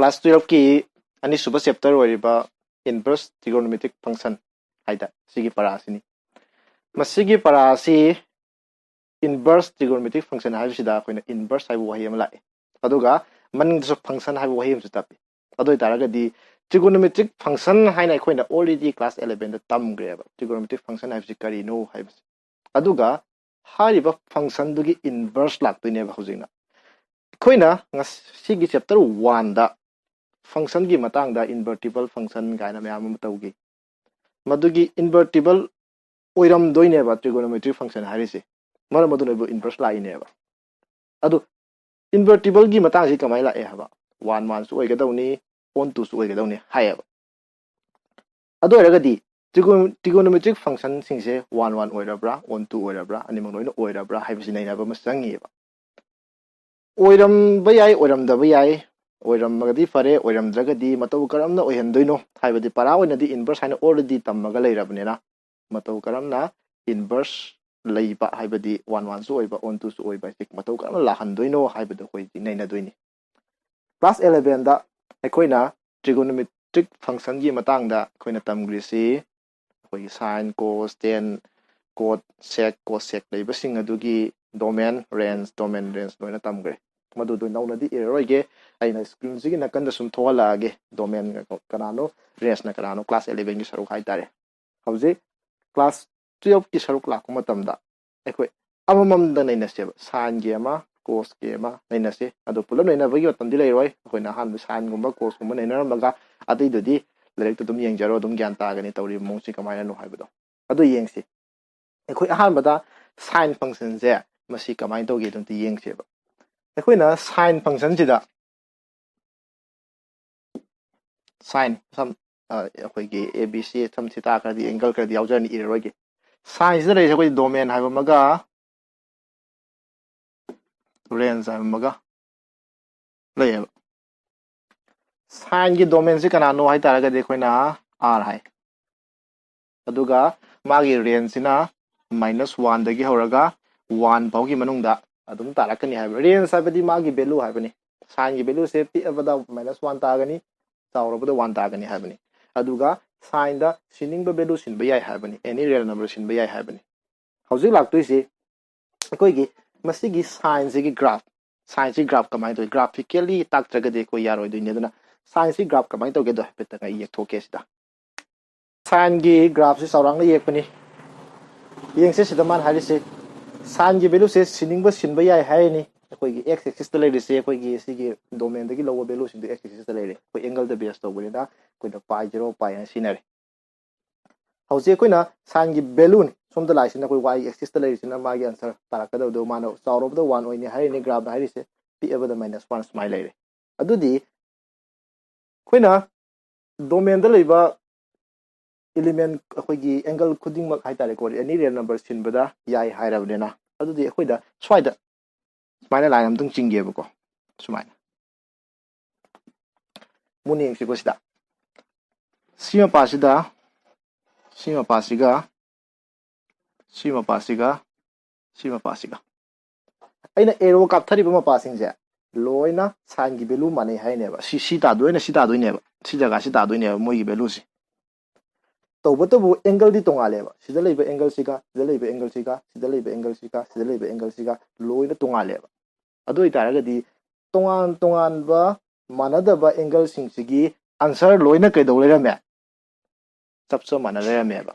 class 12 ki ani suba chapter oriba inverse trigonometric function haida sigi para asini masigi para asi inverse trigonometric function haibsida koina inverse haibu wahi amla aduga maning so function haibu wahi amsu tapi adoi taraga di trigonometric function haina koina already class 11 da tamgreba trigonometric function haibsi kari no haibsi aduga hariba function dugi inverse laktoineba hujina koina sigi chapter 1 da function gi matang da invertible function gaina mayam tawgi madugi invertible oiram doineba trigonometric function harise mara madunebo inverse laineba adu invertible gi matang si kamai la e haba 1 1 su oigadawni 1 2 su oigadawni hayaba adu eragadi trigonometric function singse 1 1 oirabra 1 2 oirabra ani mangloina oirabra haibisi nainaba masangiba oiram bayai oiram da bayai oiram magadi fare oiram dragadi matau karamna oihandoino haibadi para oina di inverse haina already tammaga leirabnena matau karamna inverse leiba haibadi 1 1 su oiba 1 2 su oiba sik matau karamna lahandoino haibadu hoi naina doini class 11 da akoina trigonometric function gi matang da akoina tamgrisi hoi sin cos tan cot sec cosec leiba sing adugi domain range loina tamgre madu do nauna di eroige aina screen sigi nakanda sum thola age domain kanano range na kanano class 11 gi saruk hai tare hauji class 12 ki saruk la kuma tamda ekoi amamam da naina se sin ge ma cos ge ma naina se adu pulam naina bagi watam di leiroi akoina han sin gumba cos gumba naina rambaga adai dodi direct dum yengjaro dum gyan ta gani tawri mongsi kamaina no haibado adu yengsi ekoi ahan bada sin function je masi kamain tawge dum ti yengseba akoina sin function sida sin some akoigi abc some theta kadi angle kadi yaujani iroige sin sida lei akoi domain haiba maga range haiba maga lei sin gi domain se kana no hai taraga de koina r hai aduga magi range sina -1 dagi horaga 1 paugi manungda adum tarakani hai range sabadi magi value haibani sin gi value se pi abada -1 tagani tawrabada 1 tagani haibani aduga sin da siningba value sin bayai haibani any real number sin bayai haibani hauji laktoisi akoigi masigi sin gi graph kamai to graphically taktraga de ko yaroi doine duna sin gi graph kamai to ge do peta ka yek thoke sida sin gi graph se saurang la yekpani yengse sida man harise sin gi value se siningba sin bayai haini akoigi x axis ta leire se akoigi sigi domain dagi lower value sin x axis ta leire ko angle da base to bolida ko da pi 0 pi na sinare hauji koina sin gi value somda lai sin ko y axis ta leire sin ma gi answer tarakada do mano sauro da 1 oini haini graph harise pi abada -1 smile leire adudi koina domain da leiba element akoigi angle khuding mak hai tare ko any real number sin bada yai hairabnena adudi akoida swaida smile line amtung chingge bako sumaina muni engsi ko sida sima pasiga aina arrow kapthari bama passing je loina sin gi value mane haineba si ta doina si jaga si ta doineba moi gi value si tawbatabu angle di tongaleba sida leiba angle siga loina tongaleba adoi taraga di tongan ba manadaba angle singsigi answer loina kaido lerame chapsa manarame ba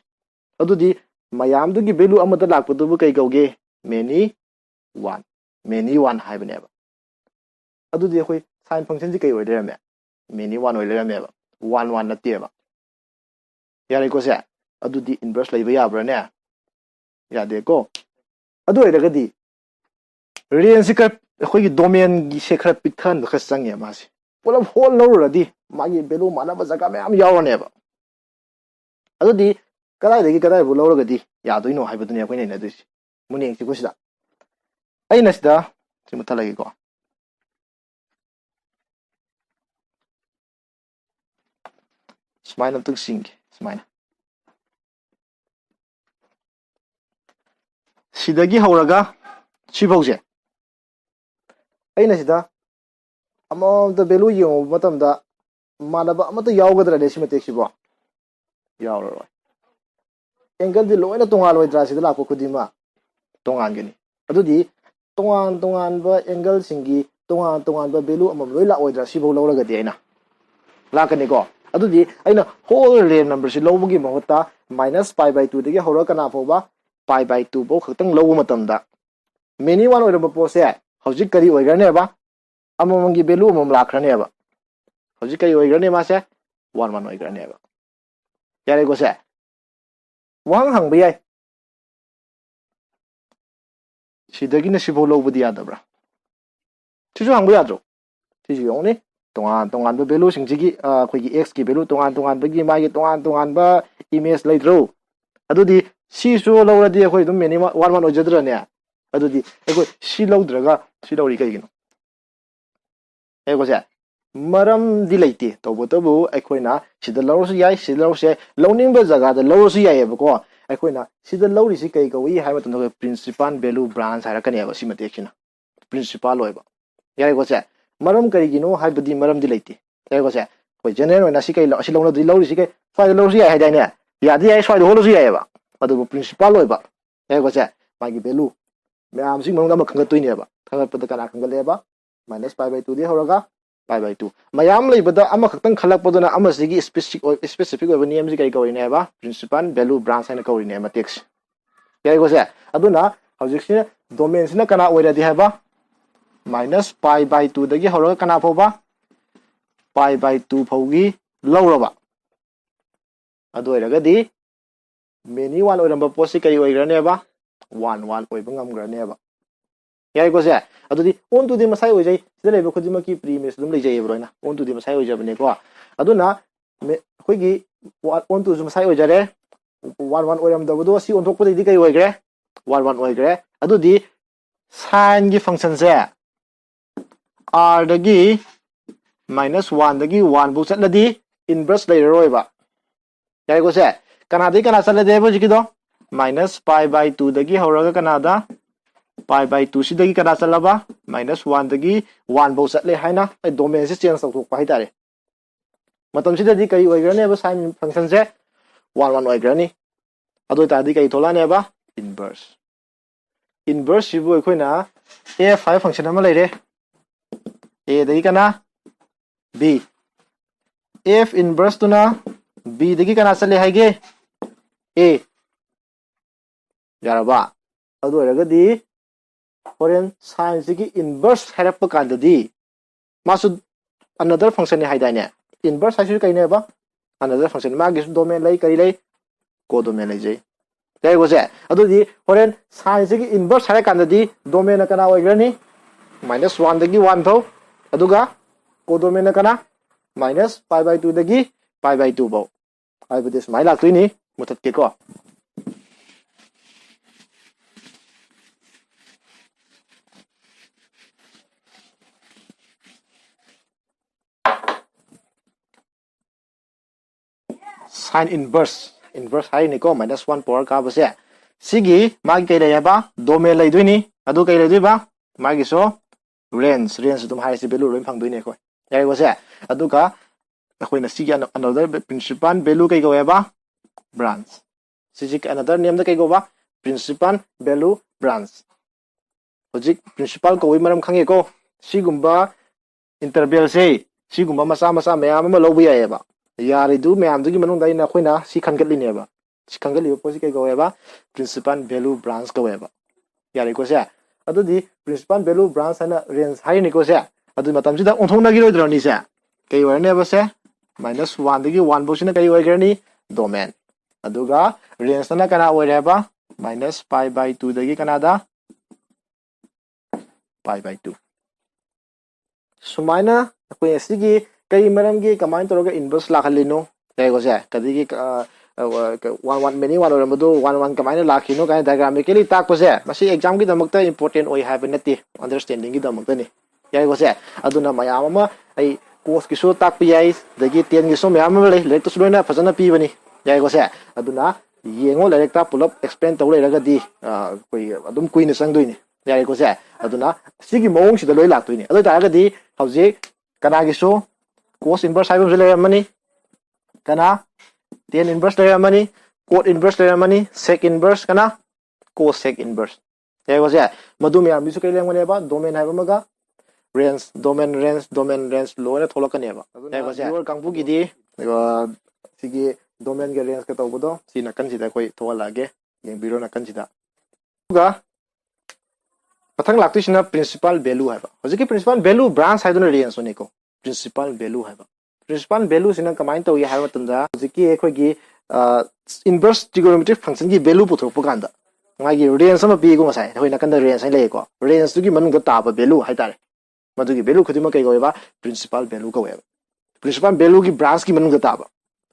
adudi mayam dugi value amada lakpadu kai gauge many 1 haibane ba adudi khoi sin function ji kai oiderame many 1 oilerame ba 1 nateba yare ko se adudi inverse leiba yabra ne yade ko adu oiragadi range ka khoi domain gi se khara pikhan kha sange masi pulam hol loradi magi value manaba jaga mayam yawneba adudi kadai degi kadai bu loragadi yadoino haibaduni akoina ina dusi muni engsi ko sida aina sida simutha lagi ko smile tuk sing smile sidagi hauraga sibause aina sida amount value yung matamda manaba amata yawgadra de simatek sibo yawro angle di loina tongal oidra sida lako kudima tongan gani adudi tongan ba angle singi tongan ba value amam loi la oidra sibo lawraga di aina lakani ko adudi aina whole real number si lowbugi mahota -pi/2 degi hora kana foba pi/2 bo khatang lowu matamda many one oidra pose hojik kari oigrane ba amamgi value amam lakrane ba hojik kari oigrane ma se 1 oigrane ba yare ko se wang hang bayai sidagi na sibo lowbudi yadabra sisu hang bayadro sisu yongni tongan ba value singjigi khoigi x ki value tongan bagi magi tongan ba image laidro adudi sisu lowradi khoi dum meni 1 ojadra ne adudi khoi si lowdraga si lowri kaigino ego se maram di leite tobotobu aikoina sida lowsu yai sida lowse lowning ba jaga da lowsu yai bako aikoina sida lowri si kai gawi haiba tando principal value branch harakani ba si matekina principal loiba yai go se maram karigino haibadi maram di leite yai go se koi general na si kai si lowna di lowri si kai swai lowsu yai haidai ne yadi yai swai holosu yai ba adu principal loiba yai go se magi value मैम सिंग मंगदा खंगतोइने बा खंगतपद kana खंगलेबा -pi/2 दे होरगा pi/2 ma'am लेबदा अमा खतंग खलकपदना अमा सिगी specific ओइबा नियम सि kai करिने बा प्रिंसिपल वैल्यू ब्रांच हाइना करिने मा टेक्स याइ गोसे अदुना हौजिकसिने डोमेन सिना kana ओइरादि हाबा -pi/2 दगी होरगा kana फोबा pi/2 फौगी लौरबा अदु ओइरागदि मेनी वन ओइरंबा पोसि kai ओइग्रनेबा 1 ओइबा ngamgrनेबा याइ गोसे अदुदि on to the masai ओइजै सिदा लेबा खुदिमा की प्रीमिस दुम लेजै ब्रोइना on to the masai ओइजबने को अदुना खोइगी on to the masai ओइजरे 1 ओइरम दबदो C on थोकपदि दि कै ओइग्रे 1 ओइग्रे अदुदि sin की फंक्शन से r दगी -1 दगी 1 बु चलदि इनवर्स लेरोइबा याइ गोसे कनादि कना चलदे बजिकिदो -pi/2 दगी होरगा कनादा pi/2 सिदगी कना चलबा -1 दगी 1 बौ चले हाइना डोमेन से चेंज तौथोकपा हाइतारे मतम सिददी कई ओइग्रने बा sin फंक्शन से 1 ओइग्रनी अदो तादि कई थोलाने बा इनवर्स सिबो अखोइना a5 फंक्शन अमा लेरे a दगी कना b f इनवर्स तुना b दगी कना चले हाइगे a यारबा अदो ओइरगदी होरेन sin सिगी इनवर्स हैरप कांददी मासु अनदर फंक्शन हाइदाइने इनवर्स हाइसु कइने बा अनदर फंक्शन मागी डोमेन लै करि लै को डोमेन लै जै याइ गोसे अदुदि होरेन sin सिगी इनवर्स हारे कांददी डोमेन कना ओइग्रनी -1 दगी 1 थौ अदुगा को डोमेन कना -pi/2 दगी pi/2 बौ हाइबदि स्माइ लाक्तुइनी मुथतके को sin inverse हाई निको -1 पावर का बसे सिगी मागी कई लेबा डोमेन लेदुइनी अदु कई लेदुइबा मागी सो रेंज तुम हाई से वैल्यू रोइन फंगदुइने को याइ गोसे अदुगा अखोइना सिगी अनदर प्रिंसिपल वैल्यू कई गोएबा ब्रांच सिगी अनदर नेम द कई गोबा प्रिंसिपल वैल्यू ब्रांच होजिक प्रिंसिपल को मरम खंगे को सिगुम्बा इंटरवल से सिगुम्बा मसा मयाम अमा लौबु याएबा यारिदु मैम दुगी मनुंग दाइना खोइना सी खंगलिनेबा सी खंगलिबो पोसि कई गोएबा प्रिंसिपल वैल्यू ब्रांच गोएबा यारि कोसे अदुदि प्रिंसिपल वैल्यू ब्रांच हाना रेंज हाइ निकोसे अदु मतमसिदा ओंथोंनागी रोइद्रनी से कई ओरनेबा से -1 दगी 1 बोसिना कई ओइग्रनी डोमेन अदुगा रेंज ना कना ओइरेबा -pi/2 दगी कनादा pi/2 सुमाइना अखोइ सिगी कई मरमगी कमाइन तोरगा इनवर्स लाखलिनो याइ गोसे कदिगी 1 मेनी 1 ओरमदो 1 कमाइन लाखिनो काय डायग्रामिकली ताकपसे मसी एग्जाम की दमकता इंपोर्टेंट ओइ हाइबे नति अंडरस्टैंडिंग की दमकतनी याइ गोसे अदुना मयाम अमा आई कोर्स की सो ताकपि याइ दगी 10 की सो मयाम ले लेक तो सुलोइना फजना पीबनी याइ गोसे अदुना येंगो लेरेक्टा पुलप एक्सप्लेन तौ लेरगदी कोइ अदुम कुइना संगदुइनी याइ गोसे अदुना सिगी मौंग सिदा लोइ लाक्तुइनी अदु तारगदी हौजे ꯀꯅꯥꯒꯤꯁꯨ cos inverse ꯍꯥꯏꯕ ꯑꯃꯁꯨ ꯂꯩꯔꯝꯃꯅꯤ kana tan inverse ꯂꯩꯔꯝꯃꯅꯤ cot inverse ꯂꯩꯔꯝꯃꯅꯤ sec inverse kana cosec inverse ꯌꯥꯏꯀꯣꯁꯦ ꯃꯗꯨ ꯃꯌꯥꯝꯗꯨꯁꯨ ꯀꯩ ꯂꯩꯔꯝꯒꯅꯦꯕ ꯗꯣꯃꯦꯟ ꯍꯥꯏꯕ ꯑꯃꯒ range domain range ꯂꯣꯏꯅ ꯊꯣꯛꯂꯛꯀꯅꯦꯕ ꯌꯥꯏꯀꯣꯁꯦ ꯌꯣꯔ ꯀꯥꯡꯕꯨꯒꯤꯗꯤ ꯁꯤꯒꯤ ꯗꯣꯃꯦꯟꯒ ꯔꯦꯟꯖꯀ ꯇꯧꯕꯗꯣ ꯁꯤ ꯅꯥꯀꯟꯁꯤꯗ ꯑꯩꯈꯣꯏ ꯊꯣꯛꯍꯜꯂꯛꯑꯒꯦ ꯌꯦꯡꯕꯤꯔꯣ ꯅꯥꯀꯟꯁꯤꯗ ꯑꯗꯨꯒ ꯃꯊꯪ ꯂꯥꯛꯇꯣꯏꯁꯤꯅ ꯄ꯭ꯔꯤꯟꯁꯤꯄꯥꯜ ꯚꯦꯂꯨ ꯍꯥꯏꯕ ꯍꯧꯖꯤꯛꯀꯤ ꯄ꯭ꯔꯤꯟꯁꯤꯄꯥꯜ ꯚꯦꯂꯨ ꯕ꯭ꯔꯥꯟꯁ ꯍꯥꯏꯗꯨꯅ ꯔꯦꯟꯖꯅꯤꯀꯣ ꯄ꯭ꯔꯤꯟꯁꯤꯄꯥꯜ ꯚꯦꯂꯨ ꯍꯥꯏꯕ ꯄ꯭ꯔꯤꯟꯁꯤꯄꯥꯜ ꯚꯦꯂꯨꯁꯤꯅ ꯀꯃꯥꯏꯅ ꯇꯧꯏ ꯍꯥꯏꯕ ꯃꯇꯝꯗ ꯍꯧꯖꯤꯛꯀꯤ ꯑꯩꯈꯣꯏꯒꯤ इनवर्स ट्रिगोनोमेट्रिक फंक्शन की वैल्यू पुथोरप कांदा मागी रेंज अमा पीगो ngसाई होय नकंदा रेंज हाई लेको रेंज तुगी मनुंग ताबा वैल्यू हाई तारे मदुगी वैल्यू खुदिमा कई गोयबा प्रिंसिपल वैल्यू कवेबा प्रिंसिपल वैल्यू की ब्रांच की मनुंग ताबा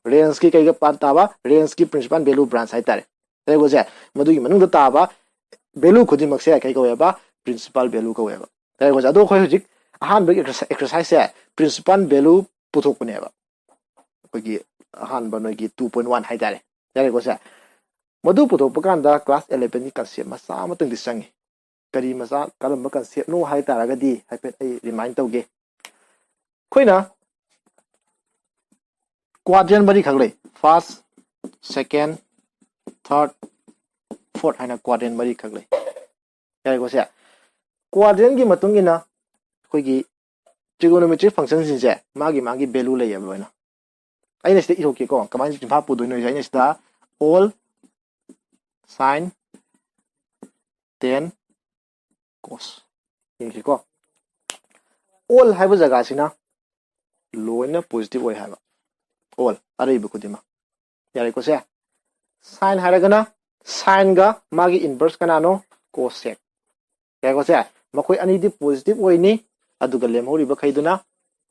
रेंज की कई पार्ट ताबा रेंज की प्रिंसिपल वैल्यू ब्रांच हाई तारे लेगो जे मदुगी मनुंग ताबा वैल्यू खुदिमक से कई गोयबा प्रिंसिपल वैल्यू कवेबा लेगो जे अदो खोय हुजिक अहान बगे एक्सरसाइज से प्रिंसिपल वैल्यू पुथोकपनेबा अखोगी अहान बनोगी 2.1 हाई तारे लेगो जे मधु पुथोकप कांदा क्लास 11 की कंसेप्ट मसा अमतंग दि चंगी करी मसा कलम कंसेप्ट नो हाई तारगदी हाइफेट आई रिमाइंड तौगे खोइना क्वाड्रेंट मरी खगले फर्स्ट सेकंड थर्ड फोर्थ हाइना क्वाड्रेंट मरी खगले यारेगो से क्वाड्रेंट की मतुंगिना खोगी ट्रिगोनोमेट्रिक फंक्शन सिंसे मागी वैल्यू लेय लोइना आइना सिदा इरोके को कमाइन जिफा पुदोइनो आइना सिदा all sin tan cos यंगी को all हाइबो जगह सिना लोइना पॉजिटिव ओइ हाइबा all अरैबो खुदिमा यारे को से sin हाइरगना sin गा मागी इनवर्स कनानो cosec यारे को से मखोय अनी दि पॉजिटिव ओइनी अदुगा लेमहौरिबा खैदुना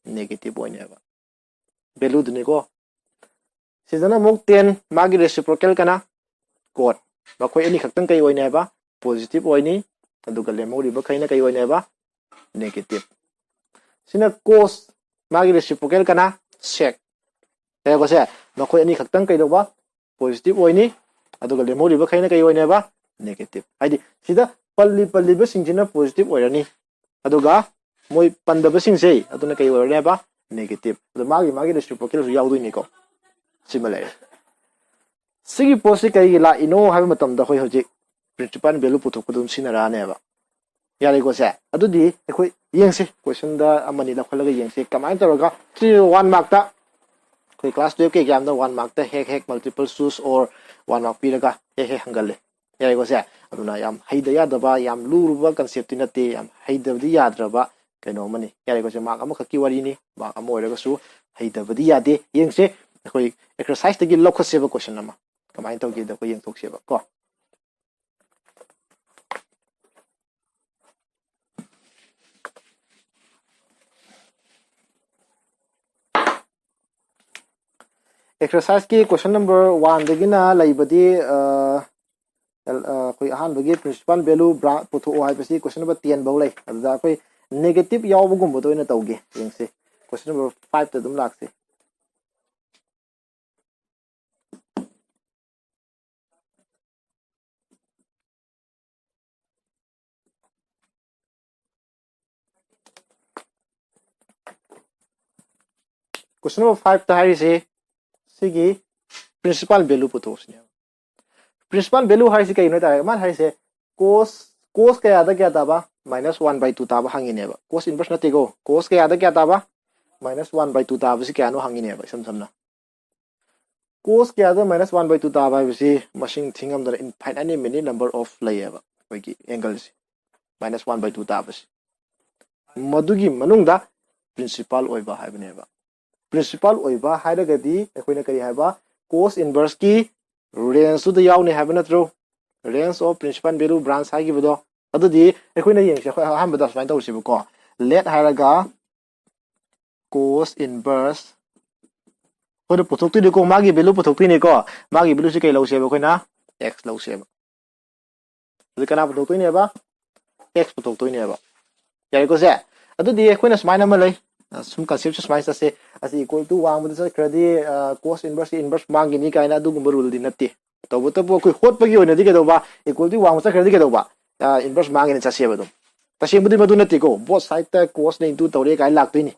नेगेटिव ओइनेबा वैल्यू दुने को सिजना मुक 10 मागी रेसिप्रोकल कना cot मखोय अनी खक्तंग कई ओइनेबा पॉजिटिव ओइनी अदुगा लेमहौरिबा खैना कई ओइनेबा नेगेटिव सिना cos मागी रेसिप्रोकल कना sec लेगो से मखोय अनी खक्तंग कई दोबा पॉजिटिव ओइनी अदुगा लेमहौरिबा खैना कई ओइनेबा नेगेटिव हाइदि सिदा पल्ली सिंजिना पॉजिटिव ओइरनी अदुगा मोय पंदबा सिंसे अदुना कई ओइरनेबा नेगेटिव अदु मागी रेसिप्रोकल सु याउदोइनिको सिमिलर सिगी पोसी कई ला इनो हाइबा मतमदा होय होजिक प्रिंसिपल वैल्यू पुथोकपदुम सिनारानेबा यारेगो से अदुदि एखोय येंगसे क्वेश्चन दा अमनि लखलगा येंगसे कमाइन तौरगा 1 मार्क ता कोई क्लास 12 के एग्जाम दा 1 मार्क ता हेक मल्टीपल चूज और 1 मार्क पीरगा हेक हंगले यारेगो से अदुना याम हैदा यादबा याम लुरुबा कांसेप्ट नते याम हैदबदि याद्रबा कइनो मनि यारेगो से मार्क अमखकी वरिनी मार्क अम ओइरगसु हैदबदि यादे येंगसे एखोय एक्सरसाइज तगी लखसेबा क्वेश्चन अमा कमाइन तौगे दा कोई येंगथोकसेबा को एक्सरसाइज की क्वेश्चन नंबर 1 दगिना लैबदी कोई अहान बगे प्रिंसिपल वैल्यू पुथो हाइबसी क्वेश्चन नंबर 10 बौ लै अदा कोई नेगेटिव यावबगुंबदो ओइना तौगे येंगसे क्वेश्चन नंबर 5 त दुम लाक्से क्वेश्चन नंबर 5 ता हाइसे सिगी प्रिंसिपल वैल्यू पुथोसने प्रिंसिपल वैल्यू हाइसे कइनो तारे मान हाइसे cos कया दा क्या ताबा -1/2 ताबा हंगिनेबा cos इनवर्स नतेगो cos कया दा क्या ताबा -1/2 ताबा सि कयानो हंगिनेबा समना cos कया दा -1/2 ताबा हाइबसी मसिंग थिंगम दा इनफाइनाइट मेनी नंबर ऑफ लैयेबा कोइगी एंगल से -1/2 ताबा मदुगी मनुंगदा प्रिंसिपल ओइबा हाइबनेबा प्रिंसिपल ओइबा हाइरगदी एखोइना करी हाइबा cos इनवर्स की रेंज टू द यावने हाइबा नत्रो range of principal value branch हाइगिबदो अदुदी एखोइना येंगसे खो अहामबदा सुमाइन तौसिबको लेट हाइरगा cos इनवर्स होय पुथोक्तिनिको मागी वैल्यू पुथोक्तिनिको मागी वैल्यू से कई लौसेबा खोइना x लौसेबा अदु कना पुथोक्तिनेबा x पुथोक्तिनेबा यारेको से अदुदी एखोइना सुमाइन अमा लै सुम कंसेप्ट सुमाइन ससे असि इक्वल टू वांगबद सख्रदी cos इनवर्स मांगिनी काइना अदुगुंबा रूल दि नत्ते तौबतबो कोइ होटपगी ओइनदि केदोबा इक्वल टू वांग सख्रदी केदोबा इनवर्स मांगिनी चसेबदो तसेबदि मदु नत्तेको बोथ साइड ता cos ने इनटू तौरे काइ लाक्तोइनी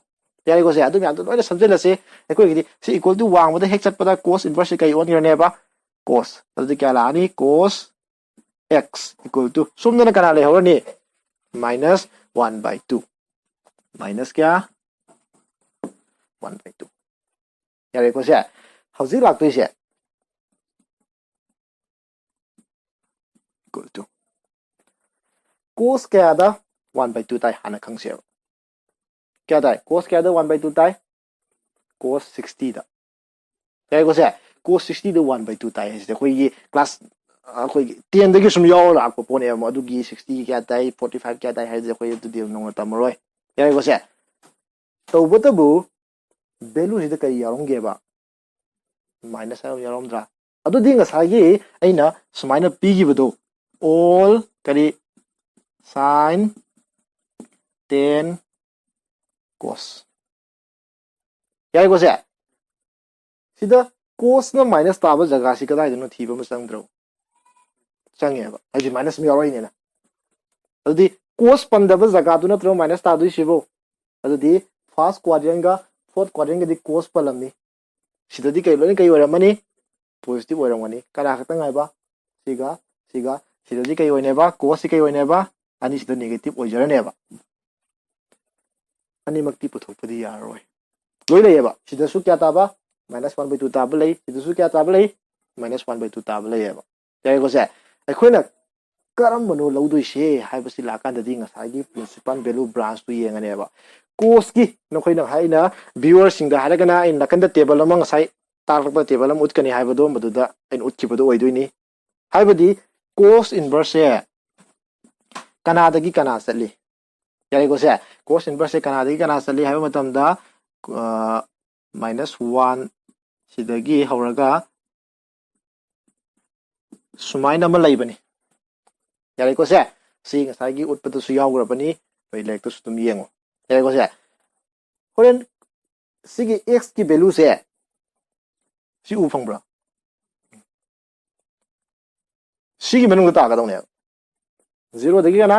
यारे को से अदु म्याम तो लोइना समझलसे अखोय गिदि सि इक्वल टू वांग बदा हेक चटपदा cos इनवर्स से कई ओन गिरनेबा cos अदु क्या लानी cos x इक्वल टू सुमदना कना ले होरनी -1/2 माइनस क्या 1/2 यारे को से हौजी लाक्तोय से इक्वल टू cos क्या दा 1/2 ताई हाना खंगसे क्या ताई cos क्या दा 1/2 ताई cos 60 दा यारे को से cos 60 दा 1/2 ताई है कोई ये क्लास कोई 10 दगी सुम याव लाको पोने मदुगी 60 क्या ताई 45 क्या ताई है कोई दुदी नो तमरोय यारे को से तौबतबु value sida kay yarongeba minus ay yaromdra adu di ngasagi aina sumaina pigibado all kari sin 10 cos yai ko se sida cos na minus taba jaga si kadai no thiba ma sangdro sangeba ai minus mi yaroi ne na adu di cos pandaba jaga du na tro minus ta du sibo adu di first quadrant ga fourth quadrant ga di cos palami sida di kai lo ni kai oramani positive oramani kara khata ngai ba siga sida di kai oine ba cos si kai oine ba ani sida negative ojarane ba ani makti puthokpadi yaroi loi le ba sida su kya ta ba -1/2 ta ba lei sida su kya ta ba lei -1/2 ta ba lei ba tai ko se akhoi karam mano lodoi se haibasi lakan da di ngasai gi principal value branch tu yengane ba cos ki nokhoi na haina viewer sing da haragana in lakan da table among ngasai tarpa table am utkani haibado maduda in utkibodo oidoini haibadi cos inverse kana da gi kana sali yari ko se cos inverse kana da gi kana sali haiba matam da -1 sidagi hauraga sumaina ma laibani yari ko se si ngasai gi utpadu su yawgrabani bai lek to stum yengo yari ko se horen sigi x ki value se si u phangbra sigi manung ta ga dong ne 0 dagi kana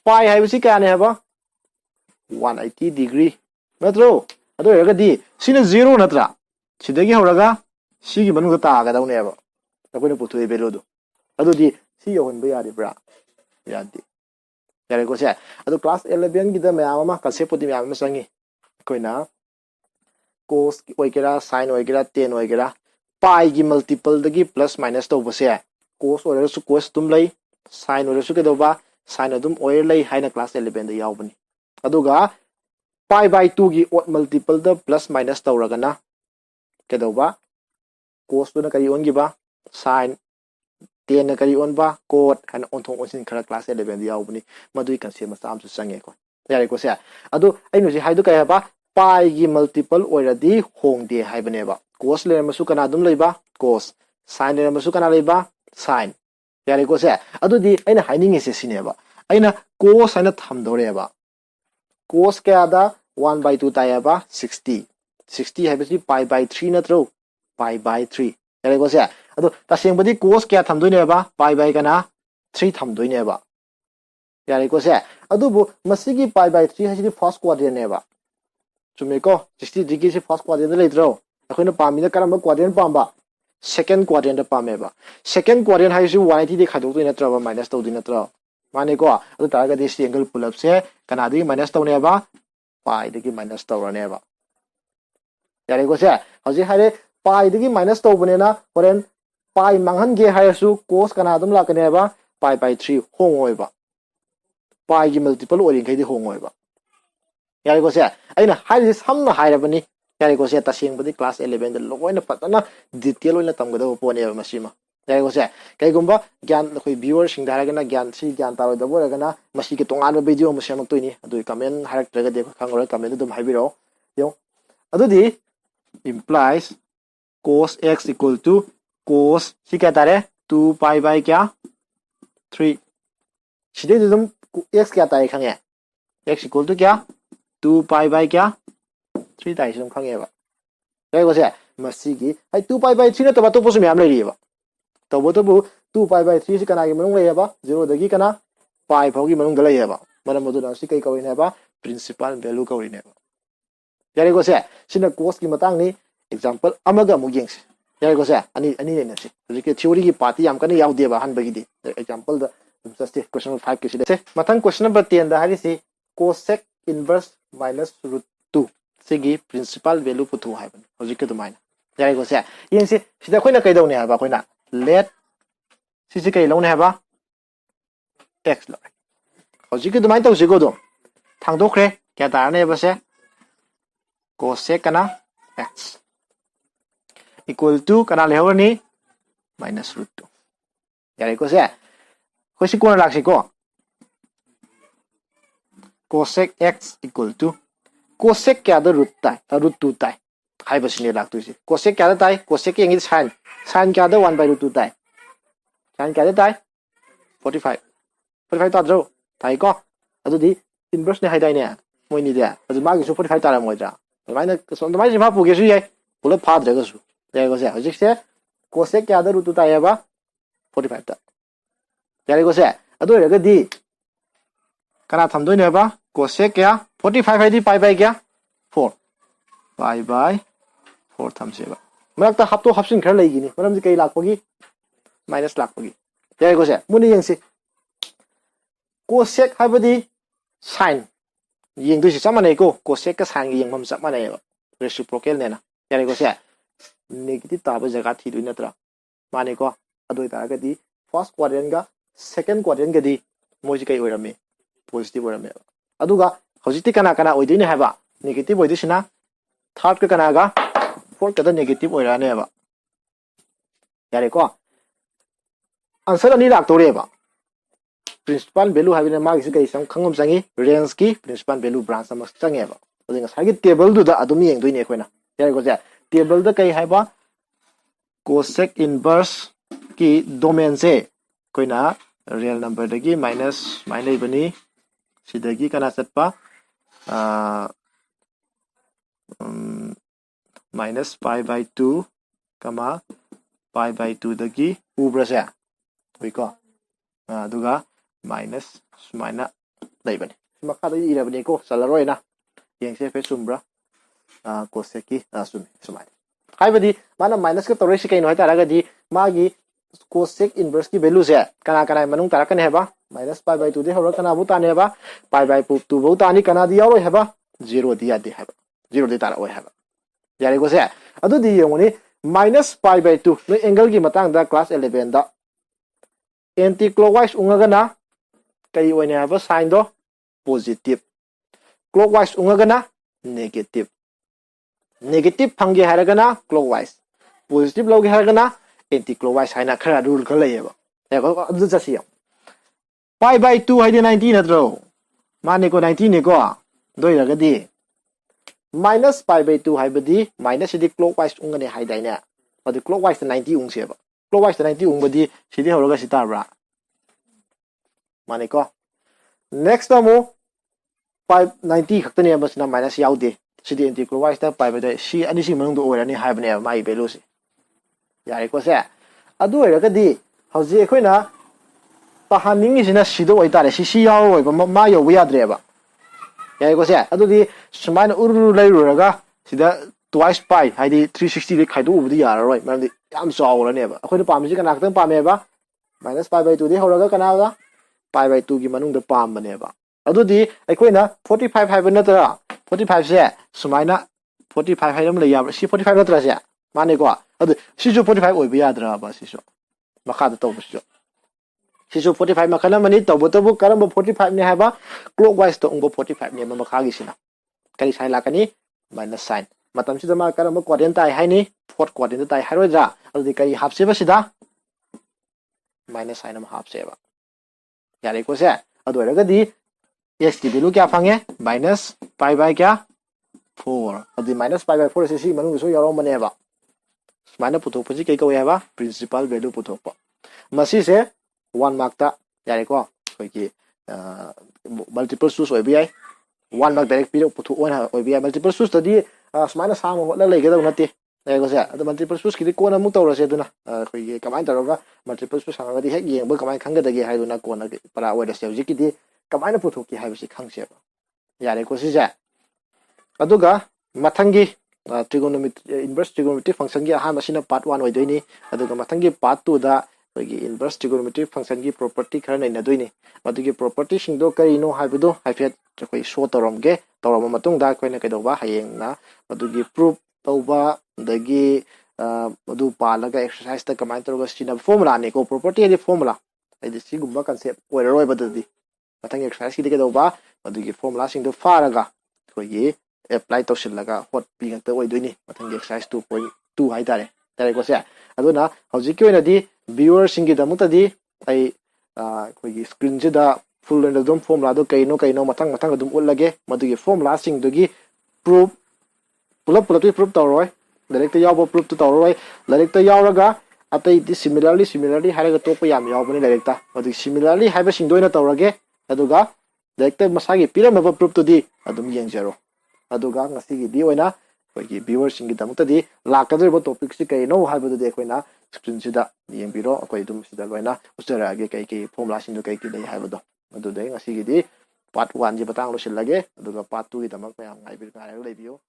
pi hai si ka ne ba 180 degree natro ado yaga di sina 0 natra sidagi horaga sigi manung ta ga dong ne ba akoina puthu value do adu di si yohon ba yari bra yadi yare ko se adu class 11 gi da mayama concept podi mayama sangi koina cos oigera sin oigera tan oigera pi gi multiple dagi plus minus to bose cos or su cos tum lei sin or su ke do ba sin adum oir lei haina class 11 da yawbani aduga pi by 2 gi odd multiple da plus minus to ragana ke do ba cos tu na kari on gi ba sin 10 na kari on ba cot han on thong osin khara class 11 di yawbani madui concept ma sam su sange ko yare ko se adu ai no si haidu kai ba pi gi multiple oiradi hongde haibane ba cos le masu kana dum leiba cos sin le masu kana leiba sin yare ko se adu di aina haining se sine ba aina cos aina thamdore ba cos kya da 1/2 ta ya ba 60 haibasi pi by 3 na tro pi by 3 yare ko se adu taseng badi cos kya thamdoi ne ba pi by kana 3 thamdoi ne ba yare ko se adu bu masigi pi by 3 hasi first quadrant ne ba chume ko 60 degree se first quadrant le tro akoina pamina karamba quadrant pamba second quadrant da pame ba second quadrant haisu 180 de khadok doi na tro ba minus to doi na tro mane ko adu taraga de angle pull up se kana di minus to ne ba pi de ki minus to ne ba yare ko se hauji hare pi de ki minus to bune na horen pi manghan ge haisu cos kana dum la kane ba pi by 3 hong oi ba pi gi multiple oring kai di hong oi ba yare ko se aina hairi samna hairabani yare ko se tasing budi class 11 da loina patana detail oina tamgada pone ba masima yare ko se kai gumba gyan khoi viewer sing da haragana gyan si gyan taro da boragana masi ki tongan video ma semak toini adu comment harak traga de khangora comment dum haibiro yo adu di implies cos x equal to cos si kya tare 2 pi by kya 3 side dum x kya tai khange x equal to kya 2 pi by kya 3 tai sum khange ba dai ko se masigi ai 2 pi by 3 na to ba to posum yam lai ri ba to bo to bu 2 pi by 3 si kana gi manung lai ba 0 dagi kana pi phau gi manung da lai ba maram aduna si kai kawri ne ba principal value kawri ne ba yare ko se sina course ki matang ni example amaga mu yeng se yare ko se ani ne se ke theory ki party yam kan yaw de ba han ba gi di example da just question 5 ke se matang question number 10 da hari si cosec inverse minus root 2 sigi principal value putu hai ban hoji ke dumai yare ko se yeng se sida khoina kai dau ne ha ba khoina let si kai lo ne ha ba x lo hoji ke dumai tau se go do thang do khre kya ta ne ba se cosec kana x equal to kana le ho ni minus root 2 yare ko se ko si ko lak si ko cosec x equal to cosec kya da root 2 tai hai ba sin lak tu si cosec kya da tai cosec ki ngi sin kya da 1 by root 2 tai sin kya da tai 45 ta dro tai ko adu di inverse ne hai dai ne moi ni de adu ma gi su 45 ta ra moi ja mai na so mai ji ma pu ge su ye pula pha dre ga su yare ko se hojik se cosec kya da root 2 tai ba 45 ta yare ko se adu re ga di kana tham doi ne ba cosec kya 45 hai di pi by kya 4 pi by 4 tham se ba marak ta hap to hapsin khar lai gi ni maram ji kai lak pagi minus lak pagi yare ko se muni yeng si cosec hai ba di sin yeng du si chama nei ko cosec ka sin gi yeng mam chama nei ba reciprocal ne na yare ko se negative ta ba jaga thi dui na tra mane ko adoi ta ga di first quadrant ga second quadrant ga di moi ji kai oirame positive oirame aduga hojiti kana kana oidui ne haba negative oidu sina third ka kana ga fourth ka da negative oirane ba yare ko answer ani lak to re ba principal value habine ma gi kai sam khangom changi range ki principal value branch sam change ba adinga sagi table du da adum yeng dui ne khoina yare ko ja table da kai haba cosec inverse ki domain se koina real number dagi minus minus bani sidagi kana satpa minus pi by 2 kama pi by 2 dagi ubra se ko aduga minus sumana dai bani makha da ira bani ko salaroi na yeng se fe sumbra cosec ki sumai hai badi mana minus ka tore si kai no ha ta ra ga di magi cosec inverse की value से कना कना मनुंग तारा कने हेबा minus pi by 2 दे होरा कना बु ताने हेबा pi by 2 बु तानी कना दि यारो हेबा 0 दि यादे हेबा 0 दे तारा ओय हेबा यारे को से अदु दि यंगनि minus pi by 2 नो एंगल की मतंग दा क्लास 11 दा एंटी क्लॉकवाइज उंगगना कई ओयने हेबा साइन दो पॉजिटिव क्लॉकवाइज उंगगना नेगेटिव नेगेटिव फंगे हारगना क्लॉकवाइज पॉजिटिव लोगे हारगना एंटी क्लॉकवाइज हाइना खरा रूल खा लेबा देखो अदु जसी pi by 2 हाइदे 90 नत्रो माने को 90 ने को दोइ रगदी minus pi by 2 हाइबदी minus सिदि क्लॉकवाइज उंगने हाइदाइना अदु क्लॉकवाइज 90 उंगसेबा क्लॉकवाइज 90 उंगबदी सिदि होरगा सिताब्रा माने को नेक्स्ट टाइम 590 खक्तने बसना minus याउदे सिदि एंटी क्लॉकवाइज ता pi by सी अनि सी मनंग दो ओरनी हाइबने माइ वैल्यू से यारे को से अदु ओरगदी हौजी एखोइना पहानिंग सिना सिदो ओइतारे सी याव ओइबा मा यौ याद्रेबा यारे को से अदुदी सुमाइन उरु लैरुरगा सिदा twice pi हाइदि 360 दे खाइदो उबदी याररोय मानदि याम चावरनेबा अखोइना पामसि कना खतन पामेबा minus pi by 2 they होरगा कनागा pi by 2 की मनुंग द पामबनेबा अदुदी एखोइना 45 हाइबा नतरा 45 से सुमाइना 45 हाइदम ले याब सी 45 नतरा से माने को अदु सिजु 45 ओइबा याद्रा बा सिसु मखादा तौबसिजु सिसु 45 मखना मनि तौबतबु करम 45 ने हाबा क्लॉकवाइज तो उंगो 45 ने मखागी सिना करी साइन लाकनी माइनस साइन मतम सिदा मा करम क्वाड्रेंट ताइ हाइनी फोर्थ क्वाड्रेंट ताइ हारोजा अदु करी हाफसेबा सिदा माइनस साइन म हाफसेबा यारे को से अदु रगदी x की वैल्यू क्या फंगे माइनस पाई बाय क्या 4 अदु माइनस पाई बाय 4 से सी मनु सो यारो मनेबा माइना पुथोक पजी कई कवे हेबा प्रिंसिपल वैल्यू पुथोक मसी से 1 मार्क ता यारे को कोई की मल्टीपल चूज ओइ बियाई 1 मार्क डायरेक्ट पिरो पुथोक ओना ओइ बियाई मल्टीपल चूज तदी स्माइना साम होला लेगेदा नते यारे को से अदु मल्टीपल चूज की कोना मु तौरसे दुना कोई की कमाइन तौरगा मल्टीपल चूज सांगदी हेक येंबो कमाइन खंगदगे हाइदुना कोना परा ओइदा से हजिकी दी ꯀꯃꯥꯏꯅ ꯄꯨꯊꯣꯛꯀꯦ ꯍꯥꯏꯕꯁꯤ ꯈꯪꯁꯦꯕ ꯌꯥꯔꯦꯀꯣ ꯁꯤꯁꯦ ꯑꯗꯨꯒ ꯃꯊꯪꯒꯤ trigonometry inverse trigonometric function gi ahanbasina part 1 oidoini aduga mathangi part 2 da koigi inverse trigonometric function gi property khara naina doini madugi property singdo karino haibado haifet koi show toramge torama matungda koina kaidoba hayengna madugi proof tauba dagi madu palaga exercise ta kamai toroga sina formula ne ko property di formula ai sigumba concept oiroi badadi mathangi exercise gi kaidoba madugi formula singdo faraga koigi apply to silaga hot pi ngata oidoini mathang exercise 2.2 haitare tare ko se aduna hojiki oina di viewer singi da mutadi ai koigi screen je da full and dom formula do kaino mathang adum ullage madugi formula sing dogi proof pulap proof tawroi direct yaw proof to tawroi direct yawraga atai di similarly haraga topa yam yawbani direct ta madugi similarly haiba sing doina tawrage aduga direct masagi piramaba proof to di adum yengjaro aduga ngasigi di oina koigi viewers singi damutadi lakadribo topic si kaino haibadu de koina screen sida yengbiro akoi dum sida loina usara ge kai formula sindu kai lei haibadu adu de ngasigi di part 1 ji batang lo silage aduga part 2 gi damak mayam ngai bir ka leibiyo